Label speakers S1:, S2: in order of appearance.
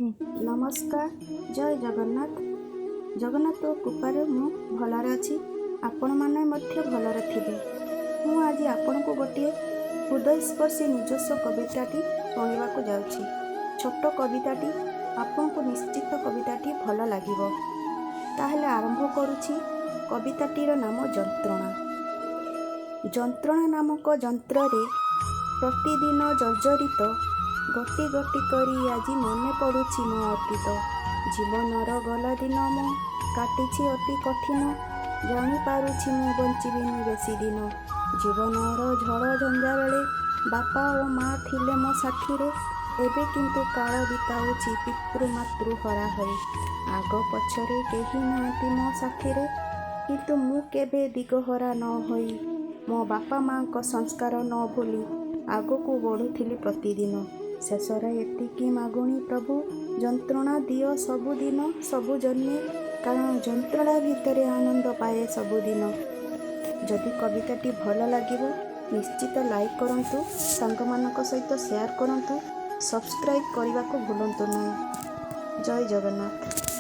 S1: नमस्कार। जय जगन्नाथ। जगन्नाथ कृपारे मु भलरे अच्छी आपण माने मध्य भलरे थिबे। मु आज आपण को गोटे हृदयस्पर्शी निजस्व कविताटी शुणवाक जाउछि। छोट कविताटी आपण को निश्चित कविताटी भल लागिबो। ताहेले आरंभ करुछि। कविताटीर नाम जंत्रणा। जंत्रणा नामक जंत्रे प्रतिदिन जर्जरित गति गति करी आजी मने पड़ुछि मो अतीत। जीवनर गला दिन मु काटिछि अति कठिन। जानी पारुछि मु बंचिबिनी बेसी दिन। जीवनर झड़ झंझा बेले बापा ओ माँ थिले मो साथीरे। एबे किंतु काल बिताउछि पितृ मातृ हरा हरी। आग पछरे केही नांती मो साथीरे, किंतु मु केबे दिगहरा न होई मो बापा माँ को संस्कार न भूली आगको बढ़ुथिली प्रतिदिन। शेषरे एतिकी मागुणी प्रभु, जंत्रणा दियो सबुदिन सबु जन्मे, कारण जंत्रणा भितरे आनंद पाए सबुदिन। जदि कविताटी भल लागिबो निश्चित लाइक करंतु, सांगमानक सहित शेयर करंतु, सब्सक्राइब करने को भूलंतु नहीं। जय जगन्नाथ।